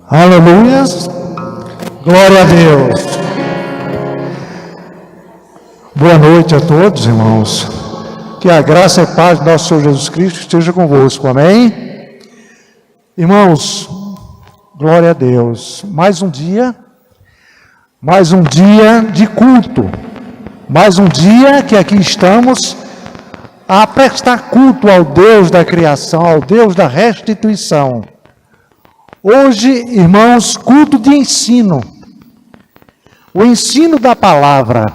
Aleluia. Glória a Deus. Boa noite a todos, irmãos. Que a graça e a paz do nosso Senhor Jesus Cristo esteja convosco. Amém? Irmãos, glória a Deus. Mais um dia de culto. Mais um dia que aqui estamos a prestar culto ao Deus da criação, ao Deus da restituição. Hoje, irmãos, culto de ensino. O ensino da palavra.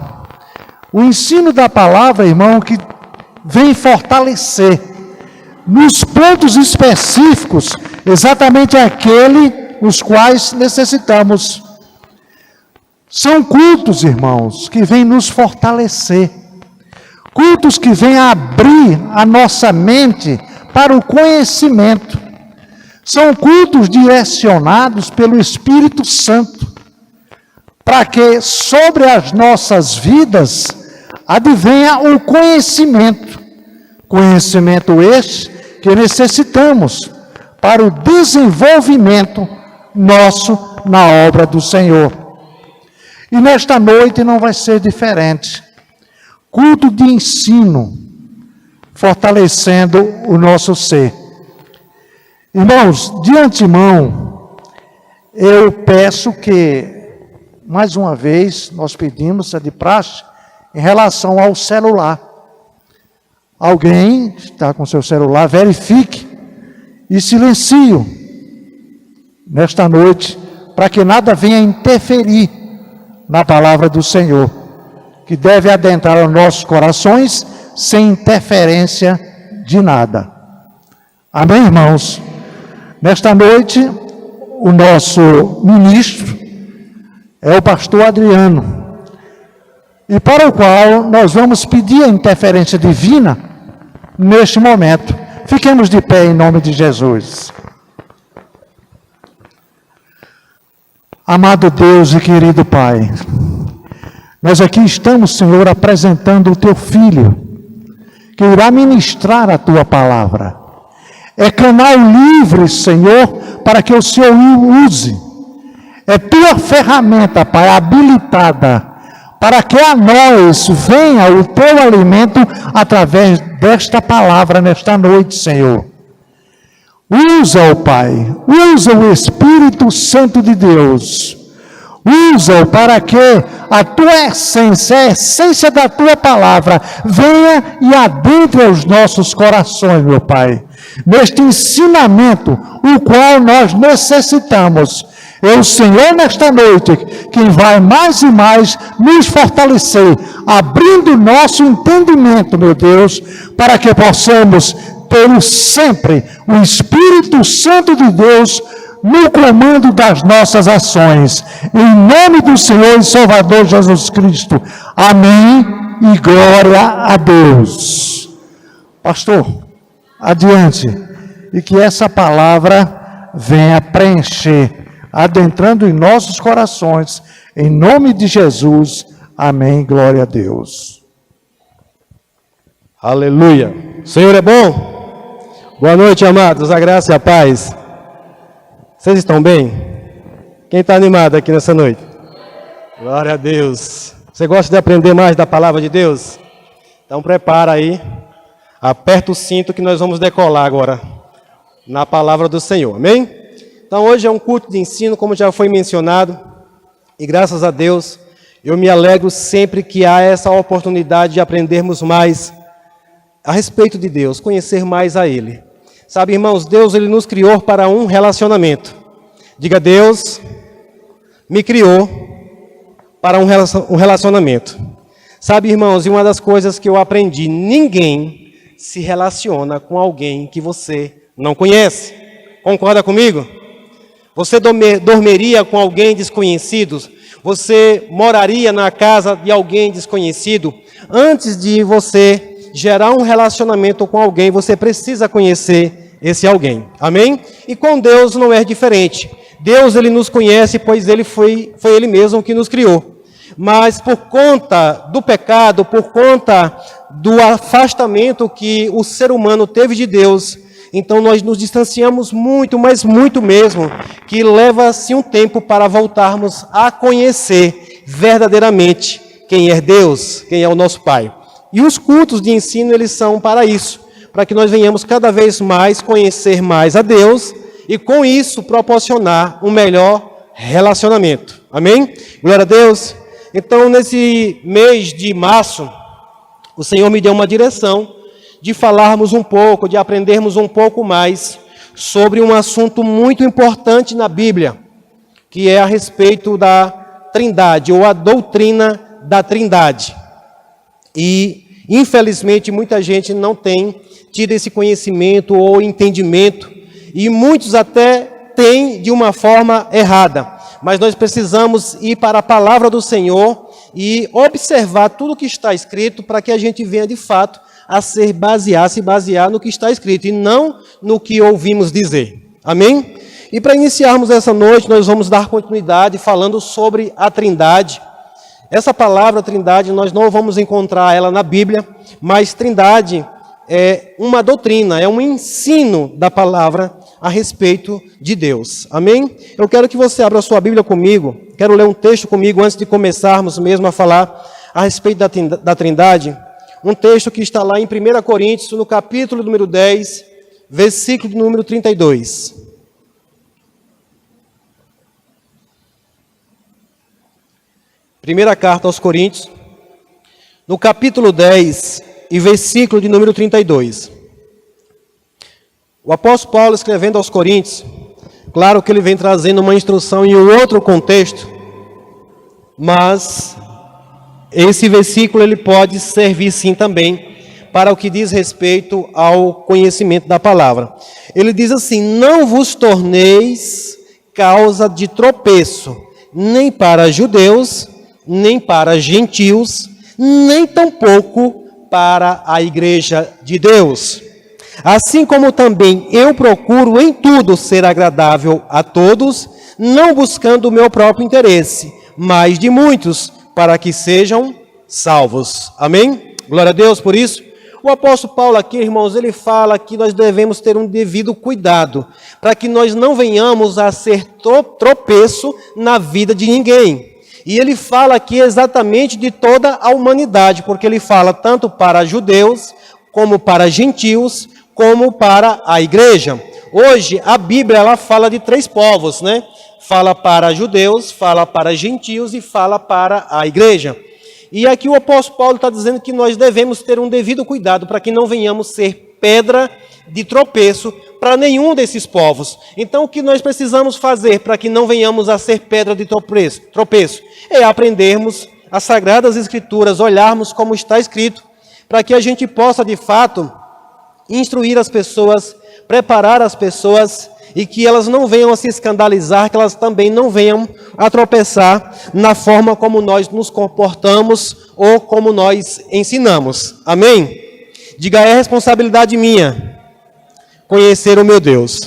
O ensino da palavra, irmão, que vem fortalecer nos pontos específicos, exatamente os quais necessitamos. São cultos, irmãos, que vêm nos fortalecer. Cultos que vêm abrir a nossa mente para o conhecimento. São cultos direcionados pelo Espírito Santo, para que sobre as nossas vidas advenha o conhecimento. Conhecimento este que necessitamos para o desenvolvimento nosso na obra do Senhor. E nesta noite não vai ser diferente. Culto de ensino, fortalecendo o nosso ser. Irmãos, de antemão, eu peço que, mais uma vez, nós pedimos, de praxe, em relação ao celular. Alguém está com seu celular, verifique e silencie nesta noite, para que nada venha interferir na palavra do Senhor, que deve adentrar os nossos corações sem interferência de nada. Amém, irmãos? Nesta noite, o nosso ministro é o pastor Adriano, e para o qual nós vamos pedir a interferência divina neste momento. Fiquemos de pé em nome de Jesus. Amado Deus e querido Pai, nós aqui estamos, Senhor, apresentando o Teu Filho, que irá ministrar a Tua palavra. É canal livre, Senhor, para que o Senhor o use. É Tua ferramenta, Pai, habilitada, para que a nós venha o Teu alimento através desta palavra nesta noite, Senhor. Usa-o, Pai, usa o Espírito Santo de Deus. Usa-o para que a Tua essência, a essência da Tua palavra, venha e adentre os nossos corações, meu Pai. Neste ensinamento, o qual nós necessitamos. É o Senhor nesta noite quem vai mais e mais nos fortalecer, abrindo o nosso entendimento, meu Deus, para que possamos ter sempre o Espírito Santo de Deus no comando das nossas ações. Em nome do Senhor e Salvador Jesus Cristo. Amém e glória a Deus. Pastor, adiante, e que essa palavra venha preencher, adentrando em nossos corações, em nome de Jesus. Amém, glória a Deus. Aleluia. O Senhor é bom? Boa noite, amados, a graça e a paz. Vocês estão bem? Quem está animado aqui nessa noite? Glória a Deus. Você gosta de aprender mais da palavra de Deus? Então prepara aí, aperta o cinto que nós vamos decolar agora na palavra do Senhor, amém? Então hoje é um culto de ensino, como já foi mencionado, e graças a Deus, eu me alegro sempre que há essa oportunidade de aprendermos mais a respeito de Deus, conhecer mais a Ele. Sabe, irmãos, Deus Ele nos criou para um relacionamento. Diga, Deus me criou para um relacionamento. Sabe, irmãos, e uma das coisas que eu aprendi, ninguém se relaciona com alguém que você não conhece. Concorda comigo? Você dormiria com alguém desconhecido? Você moraria na casa de alguém desconhecido? Antes de você gerar um relacionamento com alguém, você precisa conhecer esse alguém. Amém? E com Deus não é diferente. Deus, Ele nos conhece, pois foi Ele mesmo que nos criou. Mas por conta do pecado, por conta do afastamento que o ser humano teve de Deus, Então nós nos distanciamos muito, mas muito mesmo, que leva-se um tempo para voltarmos a conhecer verdadeiramente quem é Deus, quem é o nosso Pai. E os cultos de ensino, eles são para isso, para que nós venhamos cada vez mais conhecer mais a Deus e com isso proporcionar um melhor relacionamento. Amém? Glória a Deus. Então, nesse mês de março, o Senhor me deu uma direção de falarmos um pouco, de aprendermos um pouco mais sobre um assunto muito importante na Bíblia, que é a respeito da Trindade, ou a doutrina da Trindade. E, infelizmente, muita gente não tem tido esse conhecimento ou entendimento, e muitos até têm de uma forma errada. Mas nós precisamos ir para a palavra do Senhor e observar tudo o que está escrito para que a gente venha de fato a se basear no que está escrito e não no que ouvimos dizer. Amém? E para iniciarmos essa noite, nós vamos dar continuidade falando sobre a Trindade. Essa palavra Trindade, nós não vamos encontrar ela na Bíblia, mas Trindade é uma doutrina, é um ensino da palavra a respeito de Deus. Amém? Eu quero que você abra a sua Bíblia comigo, quero ler um texto comigo antes de começarmos mesmo a falar a respeito da Trindade. Um texto que está lá em 1 Coríntios, no capítulo número 10, versículo número 32. Primeira carta aos Coríntios, no capítulo 10 e versículo de número 32. O apóstolo Paulo, escrevendo aos Coríntios, claro que ele vem trazendo uma instrução em um outro contexto, mas esse versículo ele pode servir sim também para o que diz respeito ao conhecimento da palavra. Ele diz assim: não vos torneis causa de tropeço, nem para judeus, nem para gentios, nem tampouco para a igreja de Deus. Assim como também eu procuro em tudo ser agradável a todos, não buscando o meu próprio interesse, mas de muitos, para que sejam salvos. Amém? Glória a Deus por isso. O apóstolo Paulo aqui, irmãos, ele fala que nós devemos ter um devido cuidado, para que nós não venhamos a ser tropeço na vida de ninguém. E ele fala aqui exatamente de toda a humanidade, porque ele fala tanto para judeus, como para gentios, como para a igreja. Hoje, a Bíblia, ela fala de 3 povos, né? Fala para judeus, fala para gentios e fala para a igreja. E aqui o apóstolo Paulo está dizendo que nós devemos ter um devido cuidado para que não venhamos ser pedra de tropeço para nenhum desses povos. Então, o que nós precisamos fazer para que não venhamos a ser pedra de tropeço é aprendermos as Sagradas Escrituras, olharmos como está escrito, para que a gente possa, de fato, instruir as pessoas, preparar as pessoas e que elas não venham a se escandalizar, que elas também não venham a tropeçar na forma como nós nos comportamos ou como nós ensinamos. Amém? Diga, é responsabilidade minha conhecer o meu Deus.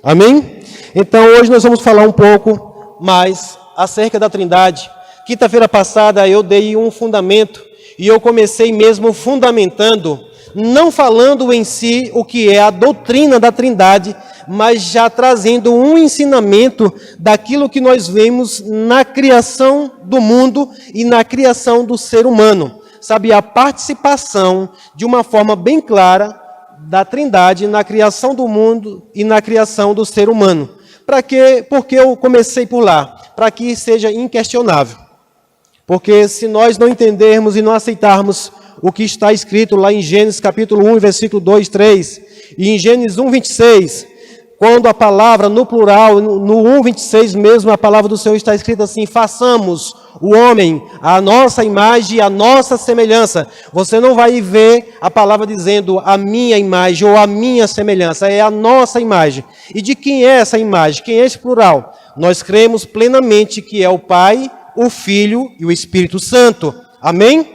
Amém? Então, hoje nós vamos falar um pouco mais acerca da Trindade. Quinta-feira passada eu dei um fundamento e eu comecei mesmo fundamentando, não falando em si o que é a doutrina da Trindade, mas já trazendo um ensinamento daquilo que nós vemos na criação do mundo e na criação do ser humano. Sabe, a participação de uma forma bem clara da Trindade na criação do mundo e na criação do ser humano. Para quê? Porque eu comecei por lá, para que seja inquestionável. Porque se nós não entendermos e não aceitarmos o que está escrito lá em Gênesis capítulo 1, versículo 2, 3, e em Gênesis 1, 26, quando a palavra no plural, no 1, 26 mesmo, a palavra do Senhor está escrita assim: façamos o homem a nossa imagem e a nossa semelhança. Você não vai ver a palavra dizendo a minha imagem ou a minha semelhança, é a nossa imagem. E de quem é essa imagem? Quem é esse plural? Nós cremos plenamente que é o Pai, o Filho e o Espírito Santo. Amém?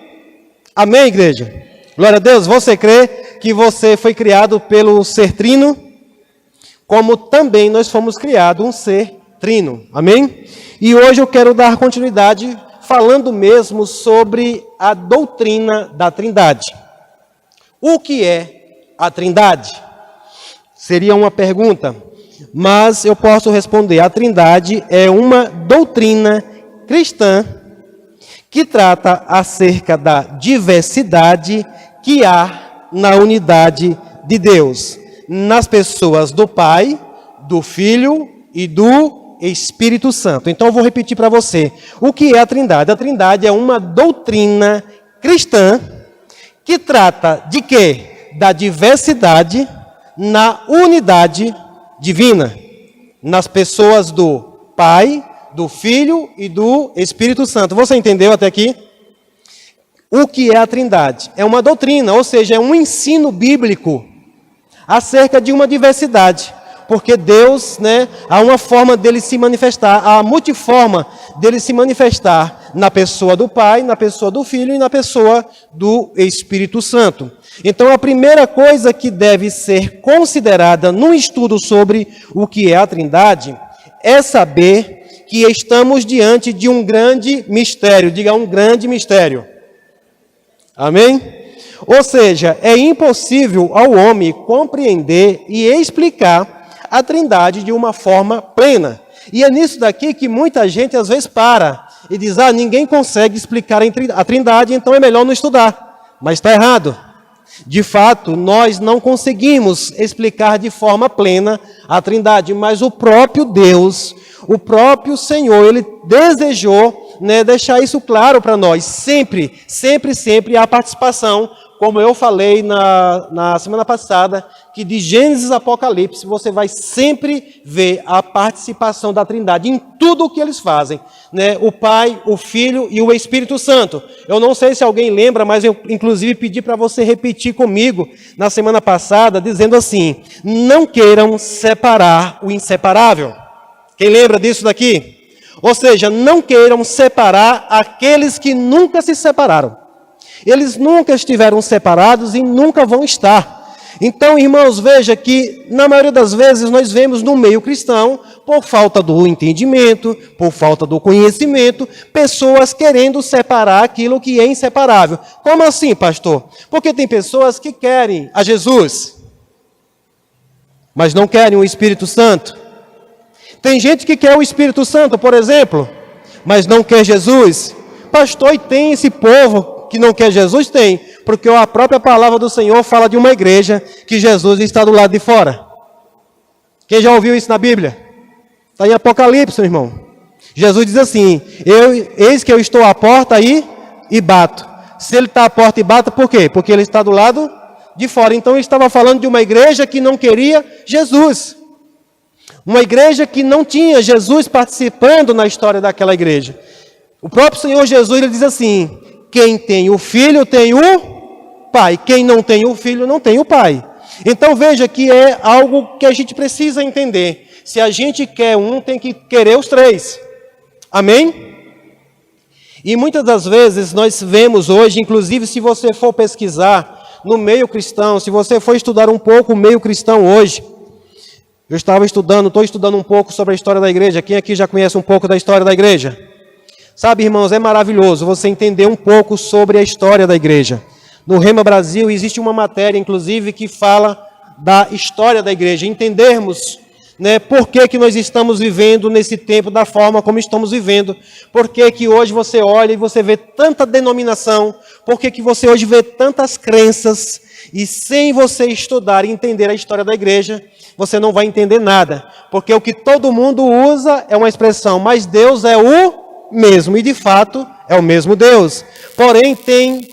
Amém, igreja? Glória a Deus. Você crê que você foi criado pelo ser trino? Como também nós fomos criados um ser trino. Amém? E hoje eu quero dar continuidade falando mesmo sobre a doutrina da Trindade. O que é a Trindade? Seria uma pergunta, mas eu posso responder. A Trindade é uma doutrina cristã que trata acerca da diversidade que há na unidade de Deus, nas pessoas do Pai, do Filho e do Espírito Santo. Então eu vou repetir para você. O que é a Trindade? A Trindade é uma doutrina cristã que trata de quê? Da diversidade na unidade divina, nas pessoas do Pai, do Filho e do Espírito Santo. Você entendeu até aqui? O que é a Trindade? É uma doutrina, ou seja, é um ensino bíblico acerca de uma diversidade. Porque Deus, há uma forma dele se manifestar, há a multiforma dele se manifestar na pessoa do Pai, na pessoa do Filho e na pessoa do Espírito Santo. Então, a primeira coisa que deve ser considerada num estudo sobre o que é a Trindade é saber que estamos diante de um grande mistério. Diga, um grande mistério. Amém? Ou seja, é impossível ao homem compreender e explicar a Trindade de uma forma plena. E é nisso daqui que muita gente às vezes para e diz, ninguém consegue explicar a Trindade, então é melhor não estudar. Mas está errado. De fato, nós não conseguimos explicar de forma plena a Trindade, mas o próprio Deus, o próprio Senhor, Ele desejou deixar isso claro para nós. Sempre há participação, como eu falei na semana passada, que de Gênesis a Apocalipse você vai sempre ver a participação da Trindade em tudo o que eles fazem. O Pai, o Filho e o Espírito Santo. Eu não sei se alguém lembra, mas eu inclusive pedi para você repetir comigo na semana passada, dizendo assim, não queiram separar o inseparável. Quem lembra disso daqui? Ou seja, não queiram separar aqueles que nunca se separaram. Eles nunca estiveram separados e nunca vão estar. Então, irmãos, veja que, na maioria das vezes, nós vemos no meio cristão, por falta do entendimento, por falta do conhecimento, pessoas querendo separar aquilo que é inseparável. Como assim, pastor? Porque tem pessoas que querem a Jesus, mas não querem o Espírito Santo. Tem gente que quer o Espírito Santo, por exemplo, mas não quer Jesus. Pastor, e tem esse povo que não quer Jesus? Tem, porque a própria palavra do Senhor fala de uma igreja que Jesus está do lado de fora. Quem já ouviu isso na Bíblia? Está em Apocalipse, meu irmão. Jesus diz assim, eis que eu estou à porta aí e bato. Se ele está à porta e bate, por quê? Porque ele está do lado de fora. Então ele estava falando de uma igreja que não queria Jesus. Uma igreja que não tinha Jesus participando na história daquela igreja. O próprio Senhor Jesus, ele diz assim, quem tem o Filho tem o Pai. Quem não tem o Filho não tem o Pai. Então veja que é algo que a gente precisa entender. Se a gente quer um, tem que querer os três. Amém? E muitas das vezes nós vemos hoje, inclusive se você for pesquisar no meio cristão, se você for estudar um pouco o meio cristão hoje, estou estudando um pouco sobre a história da igreja. Quem aqui já conhece um pouco da história da igreja? Sabe, irmãos, é maravilhoso você entender um pouco sobre a história da igreja. No Rema Brasil existe uma matéria, inclusive, que fala da história da igreja. Entendermos por que nós estamos vivendo nesse tempo da forma como estamos vivendo. Por que hoje você olha e você vê tanta denominação. Por que você hoje vê tantas crenças. E sem você estudar e entender a história da igreja, você não vai entender nada. Porque o que todo mundo usa é uma expressão, mas Deus é o mesmo, e de fato é o mesmo Deus. Porém, tem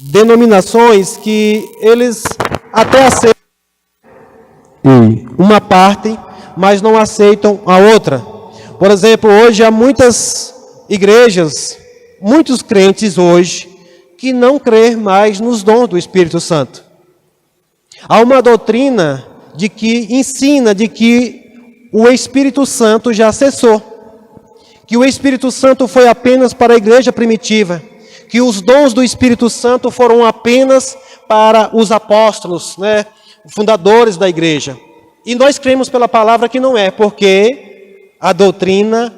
denominações que eles até aceitam uma parte, mas não aceitam a outra. Por exemplo, hoje há muitas igrejas, muitos crentes hoje, que não creem mais nos dons do Espírito Santo. Há uma doutrina que ensina de que o Espírito Santo já cessou, que o Espírito Santo foi apenas para a igreja primitiva, que os dons do Espírito Santo foram apenas para os apóstolos, fundadores da igreja. E nós cremos pela palavra que não é, porque a doutrina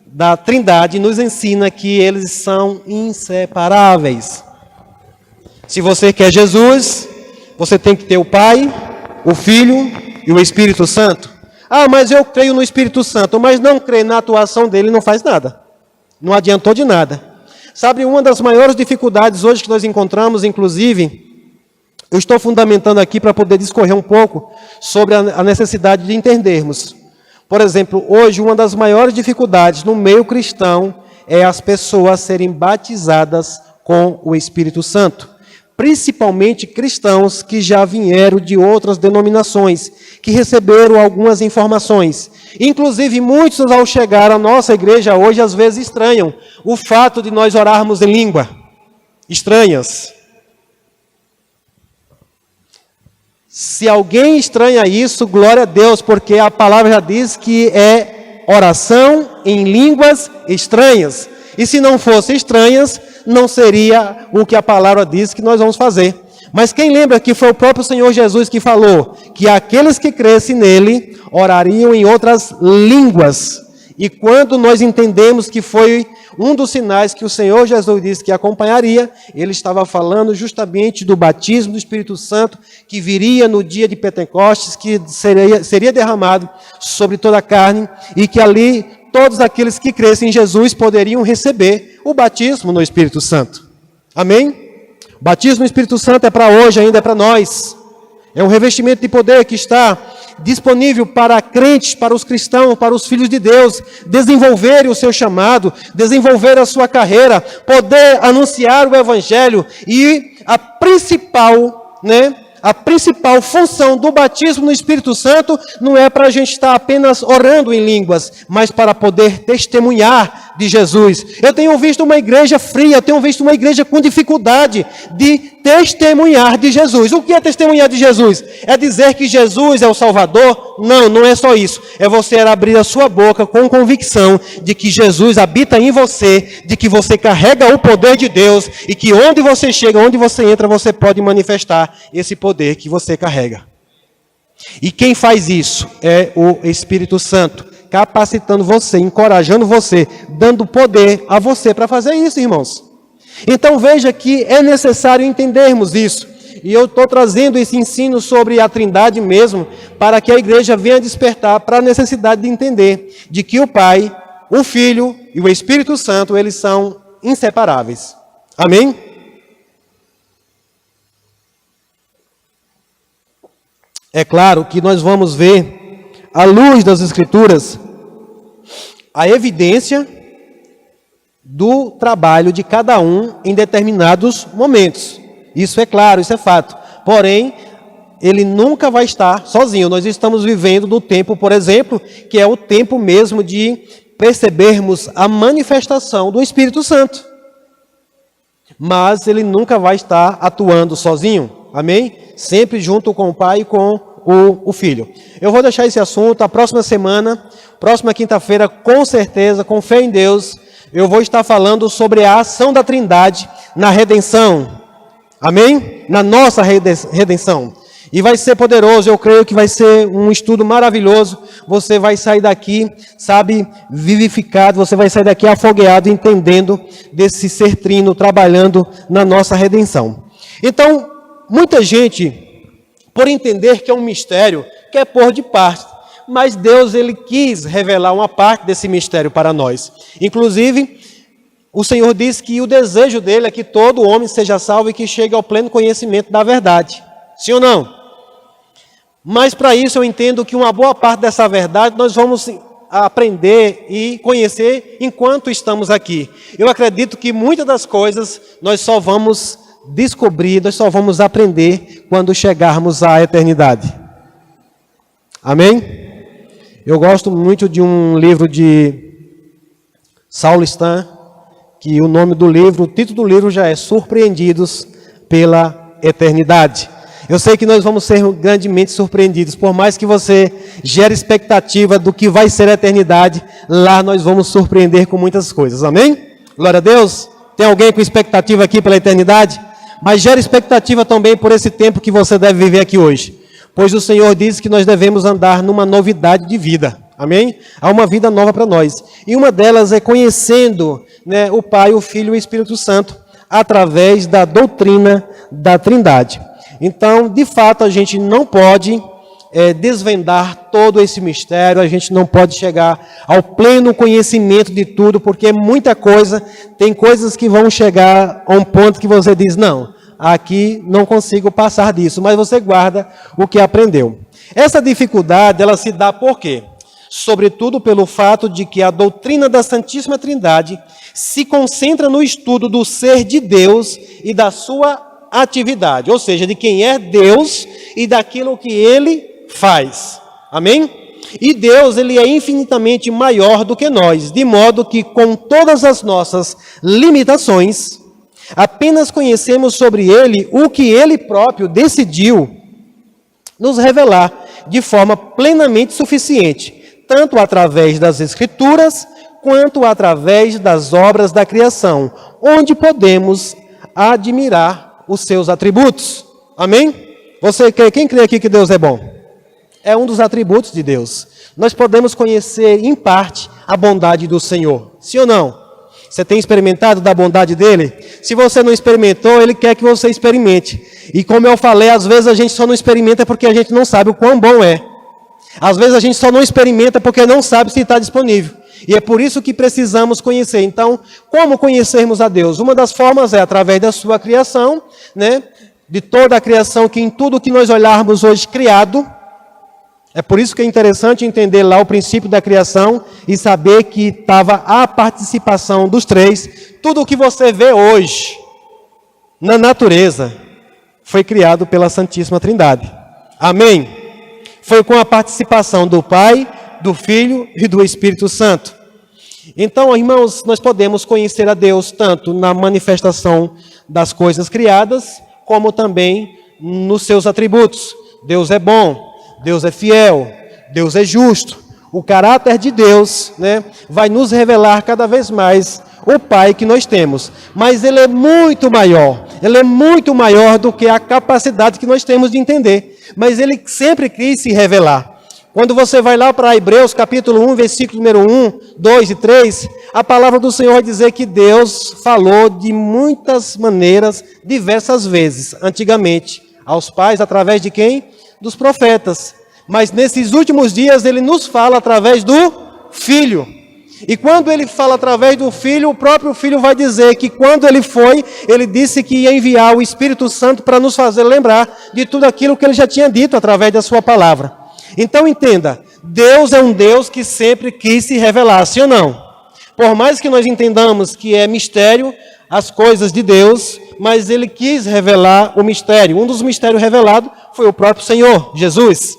da Trindade nos ensina que eles são inseparáveis. Se você quer Jesus, você tem que ter o Pai, o Filho e o Espírito Santo. Ah, mas eu creio no Espírito Santo, mas não creio na atuação dele, não faz nada. Não adiantou de nada. Sabe, uma das maiores dificuldades hoje que nós encontramos, inclusive, eu estou fundamentando aqui para poder discorrer um pouco sobre a necessidade de entendermos. Por exemplo, hoje uma das maiores dificuldades no meio cristão é as pessoas serem batizadas com o Espírito Santo. Principalmente cristãos que já vieram de outras denominações, que receberam algumas informações. Inclusive, muitos ao chegar à nossa igreja hoje, às vezes estranham o fato de nós orarmos em língua estranhas. Se alguém estranha isso, glória a Deus, porque a palavra já diz que é oração em línguas estranhas. E se não fosse estranhas, não seria o que a palavra diz que nós vamos fazer. Mas quem lembra que foi o próprio Senhor Jesus que falou que aqueles que crescem nele orariam em outras línguas. E quando nós entendemos que foi um dos sinais que o Senhor Jesus disse que acompanharia, ele estava falando justamente do batismo do Espírito Santo que viria no dia de Pentecostes, que seria derramado sobre toda a carne e que ali todos aqueles que crescem em Jesus poderiam receber o batismo no Espírito Santo. Amém? O batismo no Espírito Santo é para hoje, ainda é para nós. É um revestimento de poder que está disponível para crentes, para os cristãos, para os filhos de Deus, desenvolverem o seu chamado, desenvolver a sua carreira, poder anunciar o Evangelho. E a principal função do batismo no Espírito Santo não é para a gente estar apenas orando em línguas, mas para poder testemunhar de Jesus. Eu tenho visto uma igreja fria, tenho visto uma igreja com dificuldade de testemunhar de Jesus. O que é testemunhar de Jesus? É dizer que Jesus é o Salvador? Não, não é só isso. É você abrir a sua boca com convicção de que Jesus habita em você, de que você carrega o poder de Deus e que onde você chega, onde você entra, você pode manifestar esse poder que você carrega. E quem faz isso é o Espírito Santo, capacitando você, encorajando você, dando poder a você para fazer isso, irmãos. Então veja que é necessário entendermos isso. E eu estou trazendo esse ensino sobre a Trindade mesmo, para que a igreja venha despertar para a necessidade de entender de que o Pai, o Filho e o Espírito Santo, eles são inseparáveis. Amém? É claro que nós vamos ver, à luz das Escrituras, a evidência do trabalho de cada um em determinados momentos. Isso é claro, isso é fato. Porém, ele nunca vai estar sozinho. Nós estamos vivendo no tempo, por exemplo, que é o tempo mesmo de percebermos a manifestação do Espírito Santo. Mas ele nunca vai estar atuando sozinho. Amém? Sempre junto com o Pai e com o Filho. Eu vou deixar esse assunto a próxima semana, próxima quinta-feira, com certeza, com fé em Deus, eu vou estar falando sobre a ação da Trindade na redenção. Amém? Na nossa redenção. E vai ser poderoso, eu creio que vai ser um estudo maravilhoso. Você vai sair daqui, sabe, vivificado, você vai sair daqui afogueado, entendendo desse ser trino, trabalhando na nossa redenção. Então, muita gente, por entender que é um mistério, quer pôr de parte. Mas Deus, ele quis revelar uma parte desse mistério para nós. Inclusive, o Senhor diz que o desejo dele é que todo homem seja salvo e que chegue ao pleno conhecimento da verdade. Sim ou não? Mas para isso eu entendo que uma boa parte dessa verdade nós vamos aprender e conhecer enquanto estamos aqui. Eu acredito que muitas das coisas nós só vamos descobrir, nós só vamos aprender quando chegarmos à eternidade. Amém? Eu gosto muito de um livro de Saulo Stan, que o nome do livro, o título do livro já é Surpreendidos pela Eternidade. Eu sei que nós vamos ser grandemente surpreendidos, por mais que você gere expectativa do que vai ser a eternidade, lá nós vamos surpreender com muitas coisas, amém? Glória a Deus. Tem alguém com expectativa aqui pela eternidade? Mas gera expectativa também por esse tempo que você deve viver aqui hoje. Pois o Senhor diz que nós devemos andar numa novidade de vida. Amém? Há uma vida nova para nós. E uma delas é conhecendo, né, o Pai, o Filho e o Espírito Santo através da doutrina da Trindade. Então, de fato, a gente não pode desvendar todo esse mistério, a gente não pode chegar ao pleno conhecimento de tudo, porque é muita coisa, tem coisas que vão chegar a um ponto que você diz, não, aqui não consigo passar disso, mas você guarda o que aprendeu. Essa dificuldade, ela se dá por quê? Sobretudo pelo fato de que a doutrina da Santíssima Trindade se concentra no estudo do ser de Deus e da sua atividade, ou seja, de quem é Deus e daquilo que Ele faz. Amém? E Deus, Ele é infinitamente maior do que nós, de modo que com todas as nossas limitações, apenas conhecemos sobre Ele o que Ele próprio decidiu nos revelar de forma plenamente suficiente, tanto através das Escrituras, quanto através das obras da criação, onde podemos admirar os seus atributos. Amém? Quem crê aqui que Deus é bom? É um dos atributos de Deus. Nós podemos conhecer, em parte, a bondade do Senhor. Sim ou não? Você tem experimentado da bondade dele? Se você não experimentou, ele quer que você experimente. E como eu falei, às vezes a gente só não experimenta porque a gente não sabe o quão bom é. Às vezes a gente só não experimenta porque não sabe se está disponível. E é por isso que precisamos conhecer. Então, como conhecermos a Deus? Uma das formas é através da sua criação, né? De toda a criação, que em tudo que nós olharmos hoje criado. É por isso que é interessante entender lá o princípio da criação e saber que estava a participação dos três. Tudo o que você vê hoje na natureza foi criado pela Santíssima Trindade. Amém? Foi com a participação do Pai, do Filho e do Espírito Santo. Então, irmãos, nós podemos conhecer a Deus tanto na manifestação das coisas criadas, como também nos seus atributos. Deus é bom. Deus é fiel, Deus é justo. O caráter de Deus, né, vai nos revelar cada vez mais o Pai que nós temos. Mas Ele é muito maior do que a capacidade que nós temos de entender. Mas Ele sempre quis se revelar. Quando você vai lá para Hebreus capítulo 1, versículo número 1, 2 e 3, a palavra do Senhor vai dizer que Deus falou de muitas maneiras, diversas vezes, antigamente, aos pais, através de quem? Dos profetas, mas nesses últimos dias ele nos fala através do Filho. E quando ele fala através do Filho, o próprio Filho vai dizer que quando ele foi, ele disse que ia enviar o Espírito Santo para nos fazer lembrar de tudo aquilo que ele já tinha dito através da sua palavra. Então entenda, Deus é um Deus que sempre quis se revelar, sim ou não? Por mais que nós entendamos que é mistério as coisas de Deus, mas ele quis revelar o mistério. Um dos mistérios revelados foi o próprio Senhor, Jesus.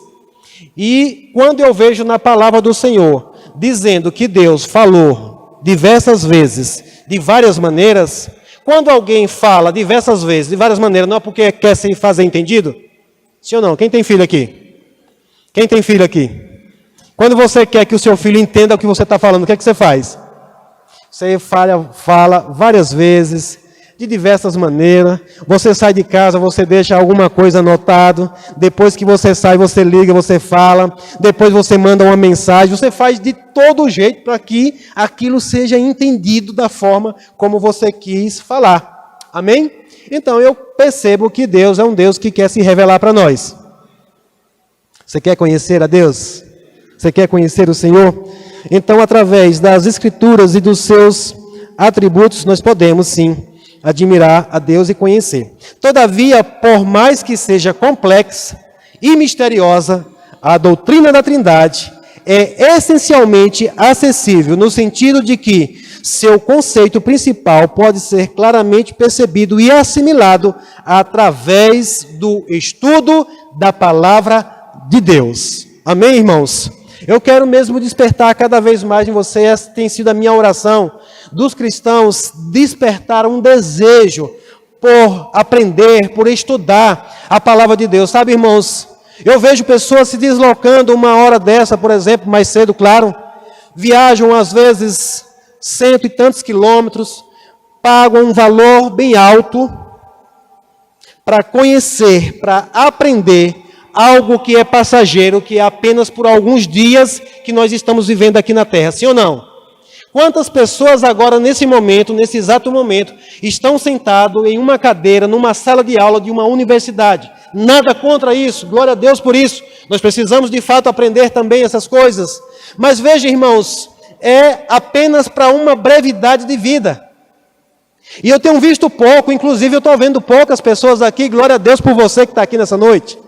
E quando eu vejo na palavra do Senhor, dizendo que Deus falou diversas vezes, de várias maneiras, quando alguém fala diversas vezes, de várias maneiras, não é porque quer se fazer entendido? Sim ou não? Quem tem filho aqui? Quem tem filho aqui? Quando você quer que o seu filho entenda o que você está falando, o que é que você faz? Você fala várias vezes, de diversas maneiras. Você sai de casa, você deixa alguma coisa anotado. Depois que você sai, você liga, você fala. Depois você manda uma mensagem. Você faz de todo jeito para que aquilo seja entendido da forma como você quis falar. Amém? Então eu percebo que Deus é um Deus que quer se revelar para nós. Você quer conhecer a Deus? Você quer conhecer o Senhor? Então, através das Escrituras e dos seus atributos, nós podemos, sim, admirar a Deus e conhecer. Todavia, por mais que seja complexa e misteriosa, a doutrina da Trindade é essencialmente acessível, no sentido de que seu conceito principal pode ser claramente percebido e assimilado através do estudo da palavra de Deus. Amém, irmãos? Eu quero mesmo despertar cada vez mais em você, essa tem sido a minha oração, dos cristãos despertar um desejo por aprender, por estudar a palavra de Deus. Sabe, irmãos, eu vejo pessoas se deslocando uma hora dessa, por exemplo, mais cedo, claro, viajam às vezes 100 e tantos quilômetros, pagam um valor bem alto para conhecer, para aprender algo que é passageiro, que é apenas por alguns dias que nós estamos vivendo aqui na Terra, sim ou não? Quantas pessoas agora, nesse momento, nesse exato momento, estão sentados em uma cadeira, numa sala de aula de uma universidade, Nada contra isso, glória a Deus por isso. Nós precisamos de fato aprender também essas coisas. Mas veja, irmãos, é apenas para uma brevidade de vida. E eu tenho visto pouco, inclusive eu estou vendo poucas pessoas aqui. Glória a Deus por você que está aqui nessa noite.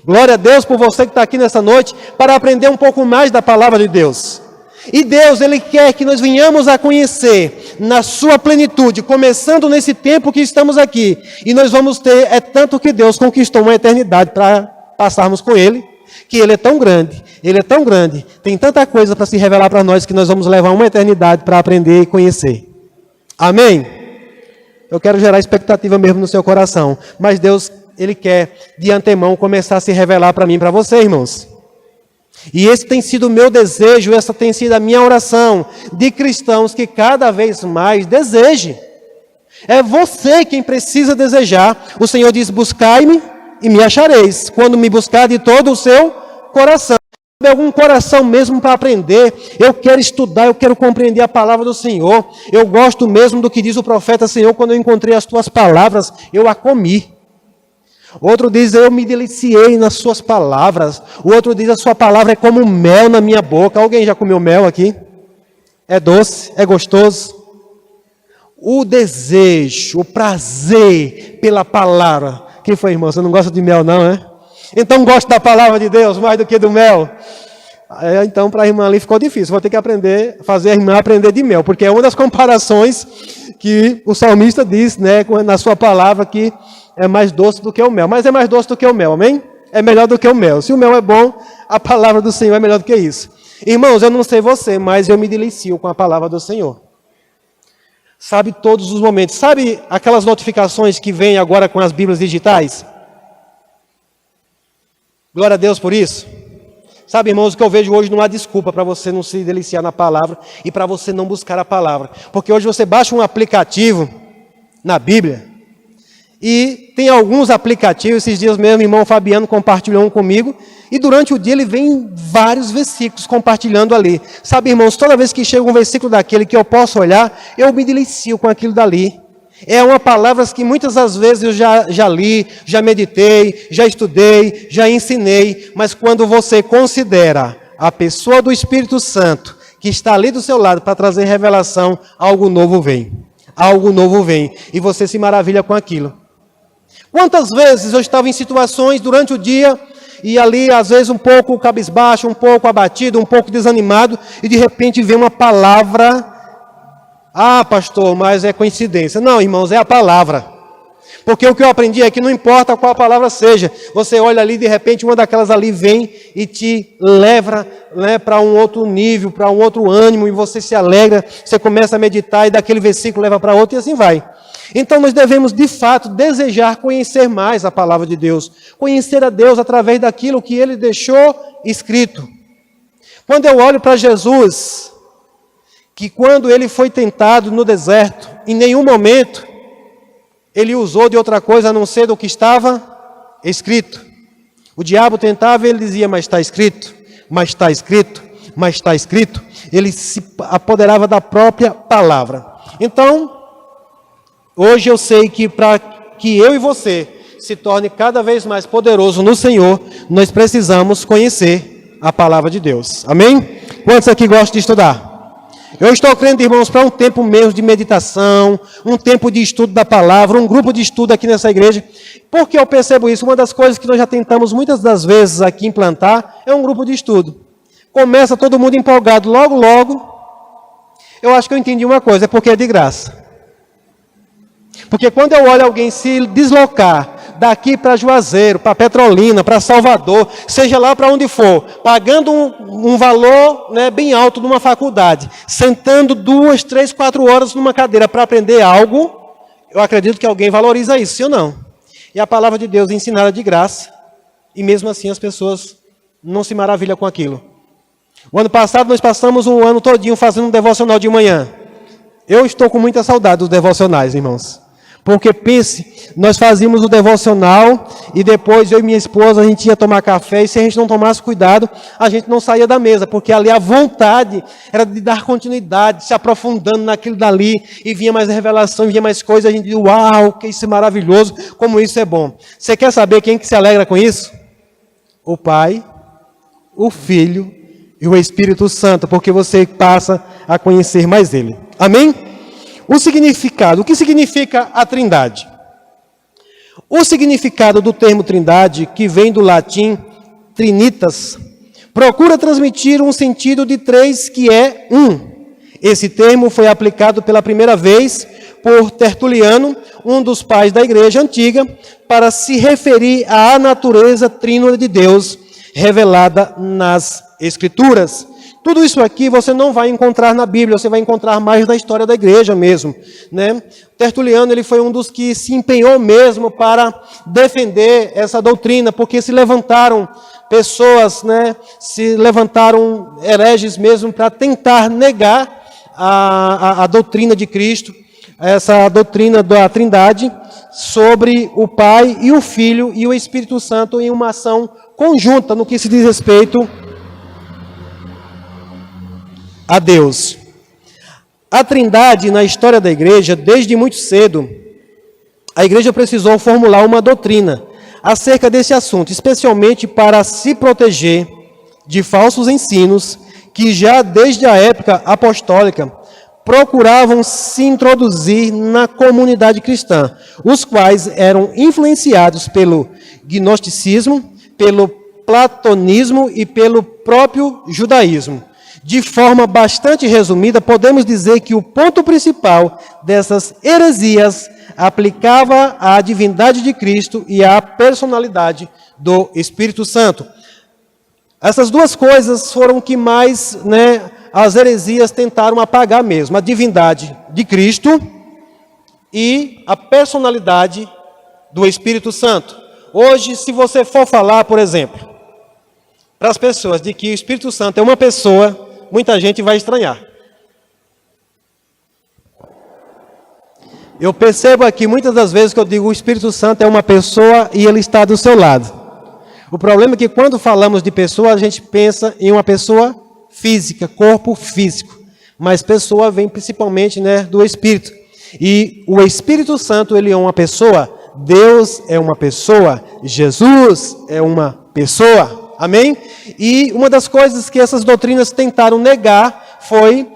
Glória a Deus por você que está aqui nessa noite para aprender um pouco mais da palavra de Deus. E Deus, Ele quer que nós venhamos a conhecer na sua plenitude, começando nesse tempo que estamos aqui. E nós vamos ter, é tanto que Deus conquistou uma eternidade para passarmos com Ele, que Ele é tão grande, tem tanta coisa para se revelar para nós, que nós vamos levar uma eternidade para aprender e conhecer. Amém? Eu quero gerar expectativa mesmo no seu coração, mas Deus, Ele quer de antemão começar a se revelar para mim e para você, irmãos. E esse tem sido o meu desejo, essa tem sido a minha oração de cristãos que cada vez mais desejem. É você quem precisa desejar. O Senhor diz: buscai-me e me achareis, quando me buscar de todo o seu coração. Algum coração mesmo para aprender. Eu quero estudar, eu quero compreender a palavra do Senhor. Eu gosto mesmo do que diz o profeta: Senhor, quando eu encontrei as tuas palavras, eu a comi. Outro diz: eu me deliciei nas suas palavras. O outro diz: a sua palavra é como mel na minha boca. Alguém já comeu mel aqui? É doce, é gostoso. O desejo, o prazer pela palavra. Quem foi, irmão? Você não gosta de mel, não, é? Então gosta da palavra de Deus mais do que do mel. Então para a irmã ali ficou difícil. Vou ter que aprender, fazer a irmã aprender de mel, porque é uma das comparações que o salmista diz, né, na sua palavra, que é mais doce do que o mel. Mas é mais doce do que o mel, amém? É melhor do que o mel. Se o mel é bom, a palavra do Senhor é melhor do que isso. Irmãos, eu não sei você, mas eu me delicio com a palavra do Senhor. Sabe, todos os momentos. Sabe aquelas notificações que vêm agora com as Bíblias digitais? Glória a Deus por isso. Sabe, irmãos, o que eu vejo hoje não há desculpa para você não se deliciar na palavra e para você não buscar a palavra. Porque hoje você baixa um aplicativo na Bíblia e tem alguns aplicativos, esses dias mesmo o irmão Fabiano compartilhou um comigo, e durante o dia ele vem vários versículos compartilhando ali. Sabe, irmãos, toda vez que chega um versículo daquele que eu posso olhar, eu me delicio com aquilo dali. É uma palavra que muitas das vezes eu já li, já meditei, já estudei, já ensinei, mas quando você considera a pessoa do Espírito Santo que está ali do seu lado para trazer revelação, algo novo vem. Algo novo vem e você se maravilha com aquilo. Quantas vezes eu estava em situações durante o dia e ali às vezes um pouco cabisbaixo, um pouco abatido, um pouco desanimado, e de repente vem uma palavra. Ah, pastor, mas é coincidência. Não, irmãos, é a palavra. Porque o que eu aprendi é que não importa qual a palavra seja, você olha ali, de repente uma daquelas ali vem e te leva, né, para um outro nível, para um outro ânimo, e você se alegra, você começa a meditar e daquele versículo leva para outro e assim vai. Então nós devemos de fato desejar conhecer mais a palavra de Deus, conhecer a Deus através daquilo que Ele deixou escrito. Quando eu olho para Jesus, que quando Ele foi tentado no deserto, em nenhum momento Ele usou de outra coisa a não ser do que estava escrito. O diabo tentava e ele dizia: mas está escrito, mas está escrito, mas está escrito. Ele se apoderava da própria palavra. Então, hoje eu sei que para que eu e você se torne cada vez mais poderoso no Senhor, nós precisamos conhecer a palavra de Deus. Amém? Quantos aqui gostam de estudar? Eu estou crendo, irmãos, para um tempo mesmo de meditação, um tempo de estudo da palavra, um grupo de estudo aqui nessa igreja. Por que eu percebo isso? Uma das coisas que nós já tentamos muitas das vezes aqui implantar é um grupo de estudo. Começa todo mundo empolgado, logo, eu acho que eu entendi uma coisa, é porque é de graça. Porque quando eu olho alguém se deslocar daqui para Juazeiro, para Petrolina, para Salvador, seja lá para onde for, pagando um valor, né, bem alto numa faculdade, sentando 2, 3, 4 horas numa cadeira para aprender algo, eu acredito que alguém valoriza isso, sim ou não? E a palavra de Deus é ensinada de graça, e mesmo assim as pessoas não se maravilham com aquilo. O ano passado nós passamos um ano todinho fazendo um devocional de manhã. Eu estou com muita saudade dos devocionais, irmãos. Porque pense, nós fazíamos o devocional e depois eu e minha esposa a gente ia tomar café e se a gente não tomasse cuidado, a gente não saía da mesa, porque ali a vontade era de dar continuidade, se aprofundando naquilo dali e vinha mais revelação, vinha mais coisa, a gente dizia, uau, que isso é maravilhoso, como isso é bom. Você quer saber quem que se alegra com isso? O Pai, o Filho e o Espírito Santo, porque você passa a conhecer mais Ele. Amém? O significado, o que significa a Trindade? O significado do termo Trindade, que vem do latim trinitas, procura transmitir um sentido de três que é um. Esse termo foi aplicado pela primeira vez por Tertuliano, um dos pais da igreja antiga, para se referir à natureza trínua de Deus revelada nas Escrituras. Tudo isso aqui você não vai encontrar na Bíblia, você vai encontrar mais na história da igreja mesmo, né? Tertuliano, ele foi um dos que se empenhou mesmo para defender essa doutrina, porque se levantaram pessoas, né? Se levantaram hereges mesmo para tentar negar a doutrina de Cristo, essa doutrina da Trindade, sobre o Pai e o Filho e o Espírito Santo em uma ação conjunta no que se diz respeito a Deus. A Trindade, na história da igreja, desde muito cedo, a igreja precisou formular uma doutrina acerca desse assunto, especialmente para se proteger de falsos ensinos que já desde a época apostólica procuravam se introduzir na comunidade cristã, os quais eram influenciados pelo gnosticismo, pelo platonismo e pelo próprio judaísmo. De forma bastante resumida, podemos dizer que o ponto principal dessas heresias aplicava à divindade de Cristo e à personalidade do Espírito Santo. Essas duas coisas foram o que mais, as heresias tentaram apagar mesmo. A divindade de Cristo e a personalidade do Espírito Santo. Hoje, se você for falar, por exemplo, para as pessoas de que o Espírito Santo é uma pessoa, muita gente vai estranhar. Eu percebo aqui muitas das vezes que eu digo o Espírito Santo é uma pessoa e ele está do seu lado. O problema é que quando falamos de pessoa, a gente pensa em uma pessoa física, corpo físico. Mas pessoa vem principalmente do Espírito. E o Espírito Santo, ele é uma pessoa, Deus é uma pessoa, Jesus é uma pessoa. Amém? E uma das coisas que essas doutrinas tentaram negar foi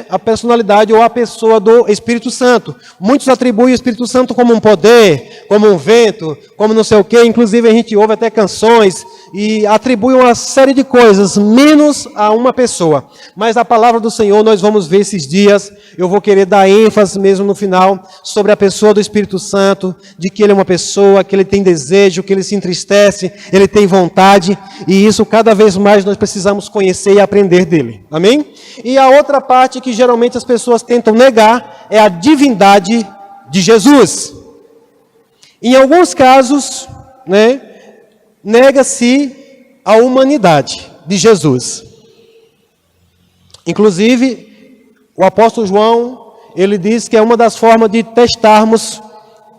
a personalidade ou a pessoa do Espírito Santo. Muitos atribuem o Espírito Santo como um poder, como um vento, como não sei o quê. Inclusive a gente ouve até canções e atribuem uma série de coisas, menos a uma pessoa. Mas a palavra do Senhor nós vamos ver esses dias. Eu vou querer dar ênfase mesmo no final sobre a pessoa do Espírito Santo, de que ele é uma pessoa, que ele tem desejo, que ele se entristece, ele tem vontade. E isso cada vez mais nós precisamos conhecer e aprender dele. Amém? E a outra parte que geralmente as pessoas tentam negar é a divindade de Jesus. Em alguns casos, nega-se a humanidade de Jesus. Inclusive, o apóstolo João, ele diz que é uma das formas de testarmos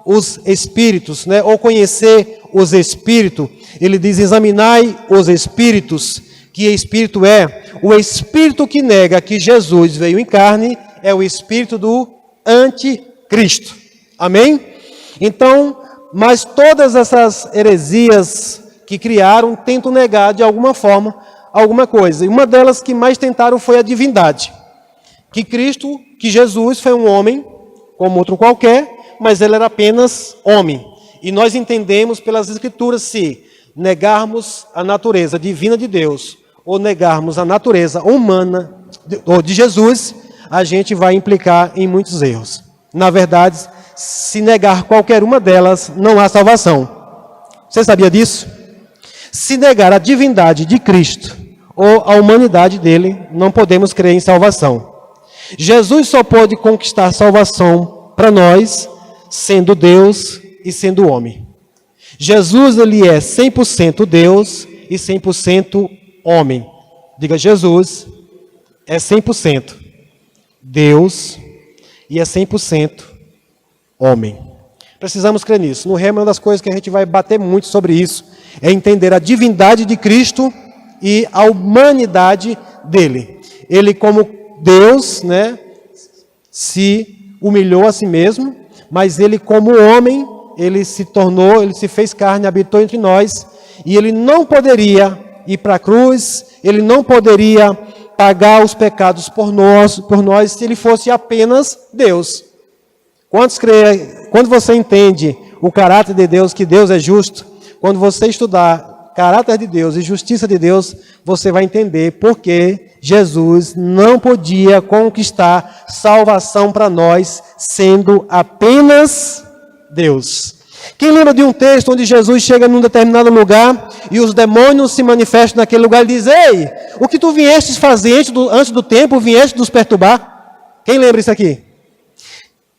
os espíritos, ou conhecer os espíritos. Ele diz, examinai os espíritos. Que espírito é? O espírito que nega que Jesus veio em carne é o espírito do anticristo. Amém? Então, mas todas essas heresias que criaram tentam negar de alguma forma alguma coisa. E uma delas que mais tentaram foi a divindade. Que Jesus foi um homem, como outro qualquer, mas ele era apenas homem. E nós entendemos pelas Escrituras, se negarmos a natureza divina de Deus, ou negarmos a natureza humana de Jesus, a gente vai implicar em muitos erros. Na verdade, se negar qualquer uma delas, não há salvação. Você sabia disso? Se negar a divindade de Cristo ou a humanidade dele, não podemos crer em salvação. Jesus só pode conquistar salvação para nós, sendo Deus e sendo homem. Jesus, ele é 100% Deus e 100% homem. Diga, Jesus é 100% Deus e é 100% homem. Precisamos crer nisso. No Rema, uma das coisas que a gente vai bater muito sobre isso é entender a divindade de Cristo e a humanidade dele. Ele, como Deus, né, se humilhou a si mesmo, mas ele, como homem, ele se fez carne, habitou entre nós, e ele não poderia ir para a cruz, ele não poderia pagar os pecados por nós se ele fosse apenas Deus. Quando você entende o caráter de Deus, que Deus é justo, quando você estudar caráter de Deus e justiça de Deus, você vai entender por que Jesus não podia conquistar salvação para nós, sendo apenas Deus. Quem lembra de um texto onde Jesus chega num determinado lugar e os demônios se manifestam naquele lugar e dizem: ei, o que tu viestes fazer antes do tempo, vieste nos perturbar? Quem lembra isso aqui?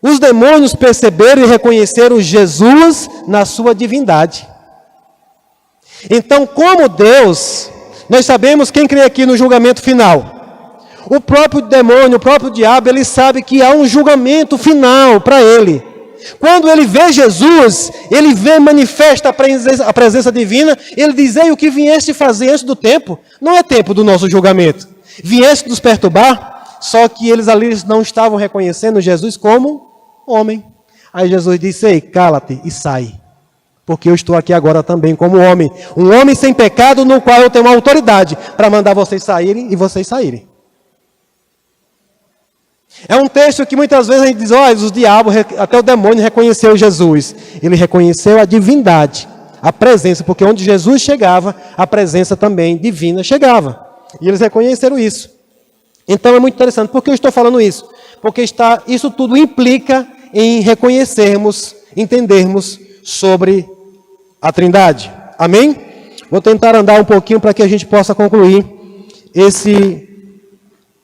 Os demônios perceberam e reconheceram Jesus na sua divindade. Então, como Deus, nós sabemos, quem crê aqui no julgamento final? O próprio demônio, o próprio diabo, ele sabe que há um julgamento final para ele. Quando ele vê Jesus, ele manifesta a presença divina, ele diz: ei, o que vieste fazer antes do tempo? Não é tempo do nosso julgamento. Vieste nos perturbar, só que eles ali não estavam reconhecendo Jesus como homem. Aí Jesus disse: ei, cala-te e sai, porque eu estou aqui agora também como homem. Um homem sem pecado, no qual eu tenho autoridade para mandar vocês saírem e vocês saírem. É um texto que muitas vezes a gente diz: olha, os diabos, até o demônio reconheceu Jesus. Ele reconheceu a divindade, a presença, porque onde Jesus chegava, a presença também divina chegava. E eles reconheceram isso. Então é muito interessante. Por que eu estou falando isso? Porque isso tudo implica em reconhecermos, entendermos sobre a Trindade. Amém? Vou tentar andar um pouquinho para que a gente possa concluir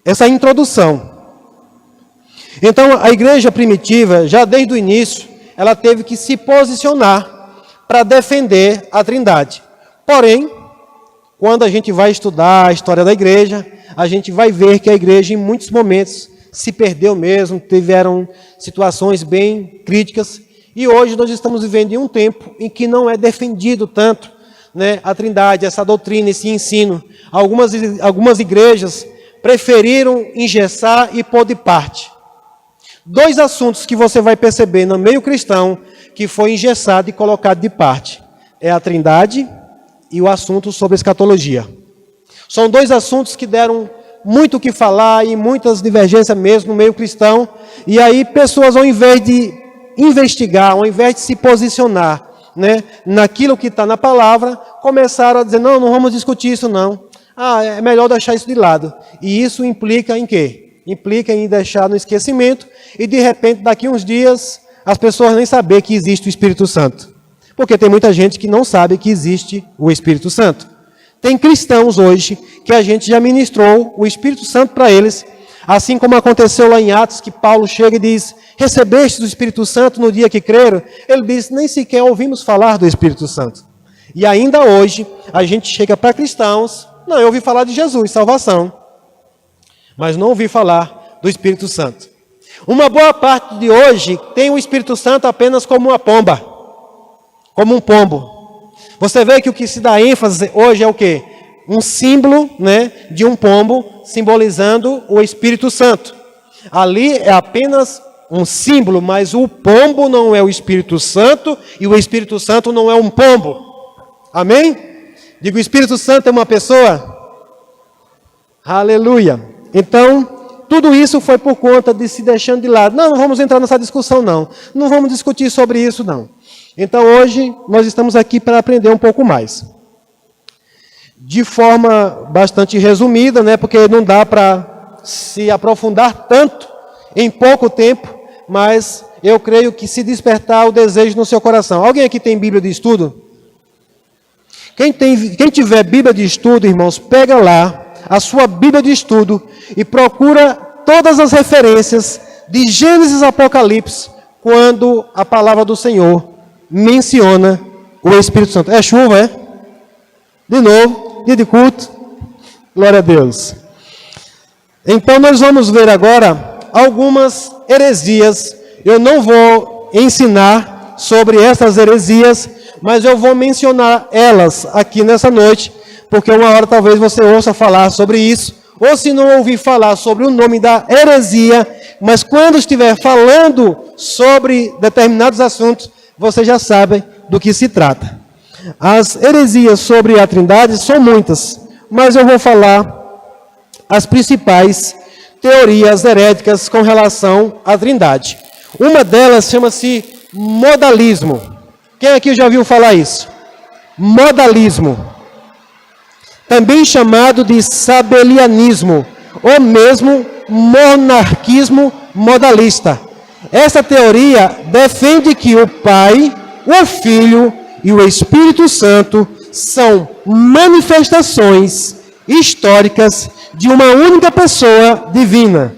essa introdução. Então, a igreja primitiva, já desde o início, ela teve que se posicionar para defender a Trindade. Porém, quando a gente vai estudar a história da igreja, a gente vai ver que a igreja, em muitos momentos, se perdeu mesmo, tiveram situações bem críticas, e hoje nós estamos vivendo em um tempo em que não é defendido tanto, né, a Trindade, essa doutrina, esse ensino. Algumas igrejas preferiram engessar e pôr de parte. Dois assuntos que você vai perceber no meio cristão que foi engessado e colocado de parte. É a Trindade e o assunto sobre escatologia. São dois assuntos que deram muito o que falar e muitas divergências mesmo no meio cristão. E aí pessoas, ao invés de investigar, ao invés de se posicionar, né, naquilo que está na palavra, começaram a dizer: não vamos discutir isso não. É melhor deixar isso de lado. E isso implica em quê? Implica em deixar no esquecimento e de repente daqui uns dias as pessoas nem saber que existe o Espírito Santo. Porque tem muita gente que não sabe que existe o Espírito Santo. Tem cristãos hoje que a gente já ministrou o Espírito Santo para eles, assim como aconteceu lá em Atos, que Paulo chega e diz: recebeste do Espírito Santo no dia que creram? Ele diz: nem sequer ouvimos falar do Espírito Santo. E ainda hoje a gente chega para cristãos: não, eu ouvi falar de Jesus, salvação, mas não ouvi falar do Espírito Santo. Uma boa parte de hoje tem o Espírito Santo apenas como uma pomba, como um pombo. Você vê que o que se dá ênfase hoje é o quê? Um símbolo, né, de um pombo simbolizando o Espírito Santo. Ali é apenas um símbolo, mas o pombo não é o Espírito Santo e o Espírito Santo não é um pombo. Amém? Digo, o Espírito Santo é uma pessoa? Aleluia! Então, tudo isso foi por conta de se deixando de lado. Não vamos entrar nessa discussão não. Não vamos discutir sobre isso não. Então hoje nós estamos aqui para aprender um pouco mais. De forma bastante resumida, né, porque não dá para se aprofundar tanto em pouco tempo, mas eu creio que se despertar o desejo no seu coração. Alguém aqui tem Bíblia de estudo? Quem tiver Bíblia de estudo, irmãos, pega lá a sua Bíblia de estudo e procura todas as referências de Gênesis e Apocalipse quando a palavra do Senhor menciona o Espírito Santo. É chuva, é? De novo, dia de culto. Glória a Deus. Então nós vamos ver agora algumas heresias. Eu não vou ensinar sobre essas heresias, mas eu vou mencionar elas aqui nessa noite, porque uma hora talvez você ouça falar sobre isso, ou se não ouvir falar sobre o nome da heresia, mas quando estiver falando sobre determinados assuntos, você já sabe do que se trata. As heresias sobre a Trindade são muitas, mas eu vou falar as principais teorias heréticas com relação à Trindade. Uma delas chama-se modalismo. Quem aqui já ouviu falar isso? Modalismo. Também chamado de sabelianismo, ou mesmo monarquismo modalista. Essa teoria defende que o Pai, o Filho e o Espírito Santo são manifestações históricas de uma única pessoa divina.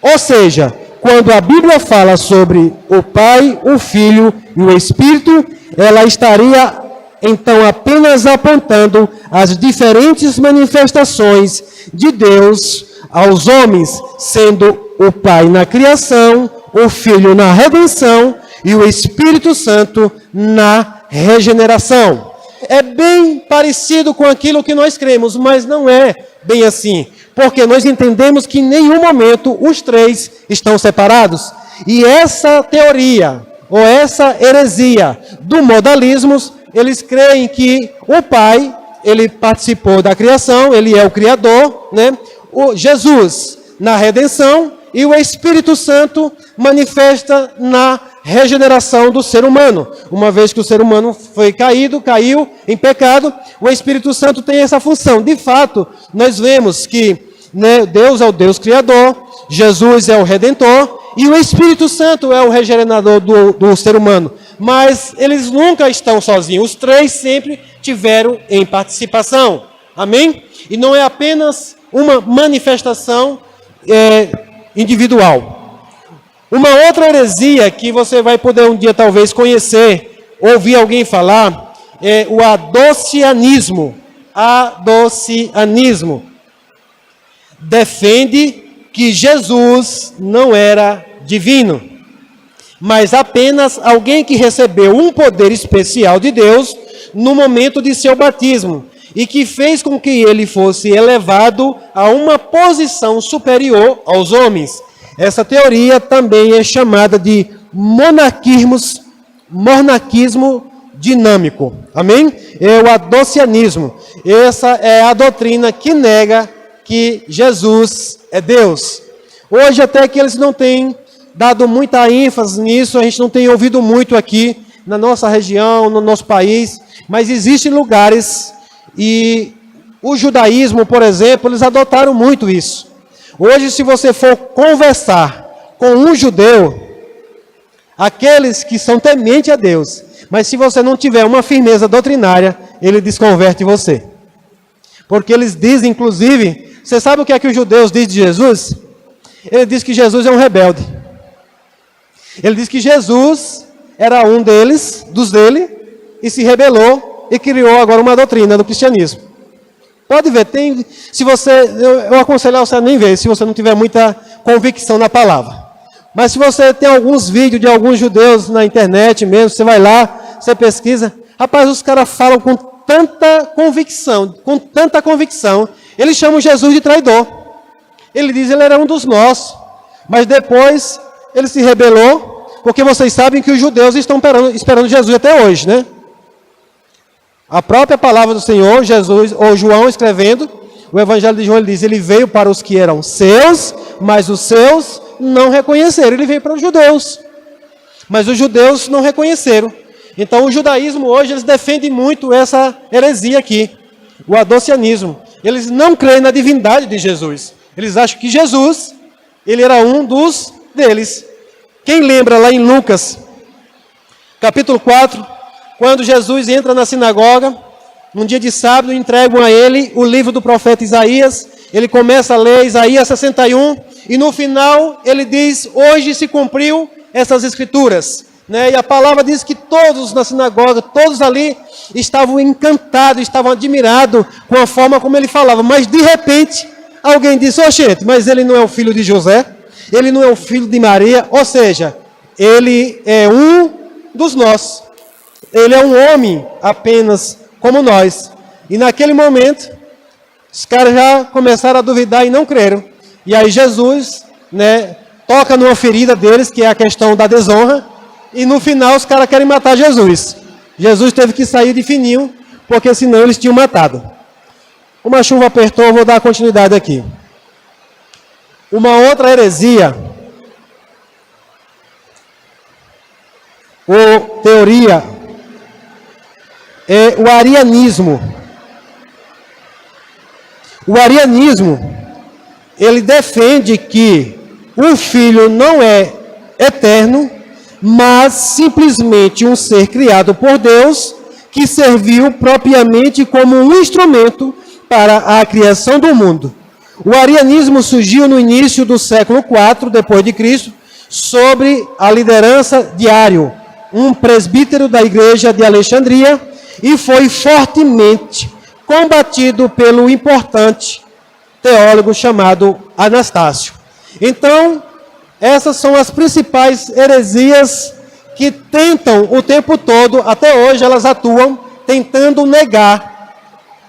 Ou seja, quando a Bíblia fala sobre o Pai, o Filho e o Espírito, ela estaria então apenas apontando as diferentes manifestações de Deus aos homens, sendo o Pai na criação, o Filho na redenção e o Espírito Santo na regeneração. É bem parecido com aquilo que nós cremos, mas não é bem assim, porque nós entendemos que em nenhum momento os três estão separados. E essa teoria, ou essa heresia do modalismo, eles creem que o Pai, ele participou da criação, ele é o Criador, né? O Jesus na redenção e o Espírito Santo manifesta na regeneração do ser humano. Uma vez que o ser humano caiu em pecado, o Espírito Santo tem essa função. De fato, nós vemos que, né, Deus é o Deus Criador, Jesus é o Redentor e o Espírito Santo é o regenerador do ser humano. Mas eles nunca estão sozinhos. Os três sempre tiveram em participação. Amém? E não é apenas uma manifestação individual. Uma outra heresia que você vai poder um dia talvez conhecer, ouvir alguém falar, é o adocianismo. Adocianismo. Defende que Jesus não era divino, mas apenas alguém que recebeu um poder especial de Deus no momento de seu batismo e que fez com que ele fosse elevado a uma posição superior aos homens. Essa teoria também é chamada de monarquismo dinâmico. Amém? É o adocianismo. Essa é a doutrina que nega que Jesus é Deus. Hoje até que eles não têm dado muita ênfase nisso, a gente não tem ouvido muito aqui na nossa região, no nosso país, mas existem lugares, e o judaísmo, por exemplo, eles adotaram muito isso. Hoje, se você for conversar com um judeu, aqueles que são tementes a Deus, mas se você não tiver uma firmeza doutrinária, ele desconverte você. Porque eles dizem, inclusive, você sabe o que é que os judeus dizem de Jesus? Ele diz que Jesus é um rebelde. Ele diz que Jesus era um deles, dos dele, e se rebelou e criou agora uma doutrina do cristianismo. Pode ver, eu aconselho você a nem ver, se você não tiver muita convicção na palavra. Mas se você tem alguns vídeos de alguns judeus na internet mesmo, você vai lá, você pesquisa, rapaz, os caras falam com tanta convicção, eles chamam Jesus de traidor. Ele diz que ele era um dos nossos, mas depois ele se rebelou, porque vocês sabem que os judeus estão esperando Jesus até hoje, né? A própria palavra do Senhor, Jesus, ou João escrevendo, o Evangelho de João, ele diz, ele veio para os que eram seus, mas os seus não reconheceram. Ele veio para os judeus, mas os judeus não reconheceram. Então o judaísmo hoje, eles defendem muito essa heresia aqui, o adocianismo. Eles não creem na divindade de Jesus. Eles acham que Jesus, ele era um dos deles. Quem lembra lá em Lucas, capítulo 4, quando Jesus entra na sinagoga, num dia de sábado, entregam a ele o livro do profeta Isaías, ele começa a ler Isaías 61, e no final ele diz, hoje se cumpriu essas escrituras. Né? E a palavra diz que todos na sinagoga, todos ali, estavam encantados, estavam admirados com a forma como ele falava, mas de repente, alguém disse, gente, mas ele não é o filho de José? Ele não é o filho de Maria? Ou seja, ele é um dos nossos. Ele é um homem apenas como nós. E naquele momento, os caras já começaram a duvidar e não creram. E aí Jesus, toca numa ferida deles, que é a questão da desonra. E no final os caras querem matar Jesus. Jesus teve que sair de fininho, porque senão eles tinham matado. Como a chuva apertou, eu vou dar continuidade aqui. Uma outra heresia, ou teoria, é o arianismo. O arianismo, ele defende que o Filho não é eterno, mas simplesmente um ser criado por Deus, que serviu propriamente como um instrumento para a criação do mundo. O arianismo surgiu no início do século IV, depois de Cristo, sobre a liderança de Ário, um presbítero da igreja de Alexandria, e foi fortemente combatido pelo importante teólogo chamado Anastácio. Então, essas são as principais heresias que tentam o tempo todo, até hoje elas atuam, tentando negar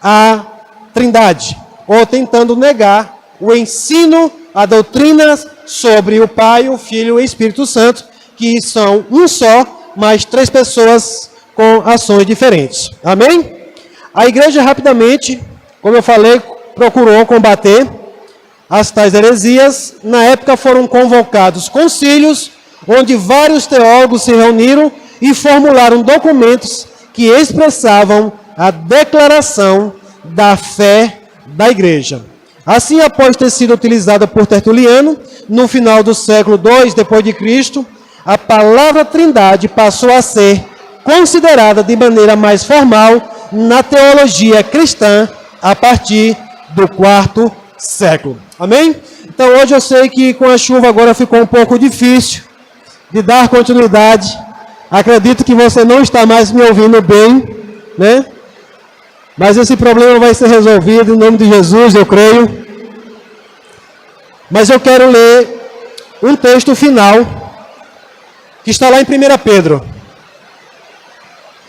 a Trindade, ou tentando negar o ensino, a doutrina sobre o Pai, o Filho e o Espírito Santo, que são um só, mas três pessoas com ações diferentes. Amém? A igreja rapidamente, como eu falei, procurou combater as tais heresias. Na época foram convocados concílios, onde vários teólogos se reuniram e formularam documentos que expressavam a declaração da fé da igreja. Assim, após ter sido utilizada por Tertuliano, no final do século II depois de Cristo, a palavra Trindade passou a ser considerada de maneira mais formal na teologia cristã a partir do IV século. Amém? Então hoje eu sei que com a chuva agora ficou um pouco difícil de dar continuidade. Acredito que você não está mais me ouvindo bem, né? Mas esse problema vai ser resolvido em nome de Jesus, eu creio. Mas eu quero ler um texto final que está lá em 1 Pedro.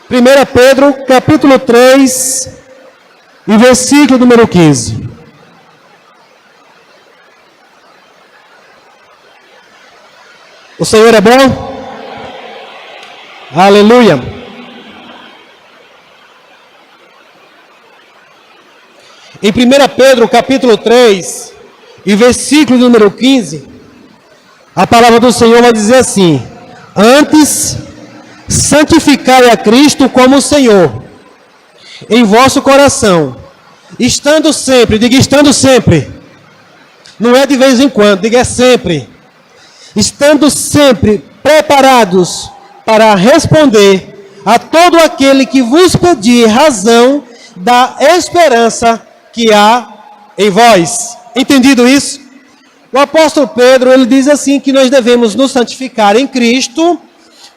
1 Pedro, capítulo 3, e versículo número 15. O Senhor é bom? Aleluia. Em 1 Pedro, capítulo 3, e versículo número 15, a palavra do Senhor vai dizer assim: antes, santificai a Cristo como Senhor, em vosso coração, estando sempre, diga estando sempre, não é de vez em quando, diga é sempre, estando sempre preparados para responder a todo aquele que vos pedir razão da esperança que há em vós. Entendido isso? O apóstolo Pedro, ele diz assim que nós devemos nos santificar em Cristo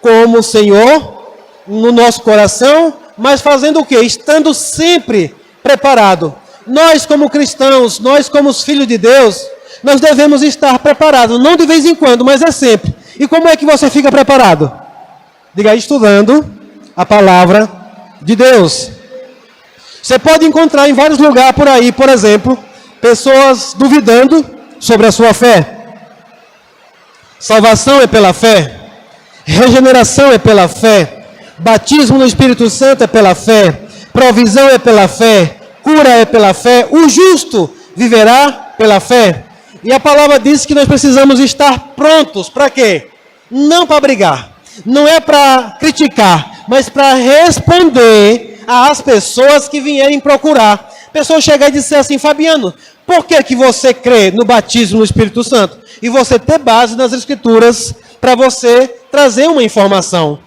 como Senhor no nosso coração, mas fazendo o quê? Estando sempre preparado. Nós como cristãos, nós como os filhos de Deus, nós devemos estar preparados, não de vez em quando, mas é sempre. E como é que você fica preparado? Diga, estudando a palavra de Deus. Você pode encontrar em vários lugares por aí, por exemplo, pessoas duvidando sobre a sua fé. Salvação é pela fé. Regeneração é pela fé. Batismo no Espírito Santo é pela fé. Provisão é pela fé. Cura é pela fé. O justo viverá pela fé. E a palavra diz que nós precisamos estar prontos. Para quê? Não para brigar. Não é para criticar, mas para responder às pessoas que vierem procurar. Pessoa chegar e dizer assim: Fabiano, por que você crê no batismo no Espírito Santo? E você ter base nas Escrituras para você trazer uma informação.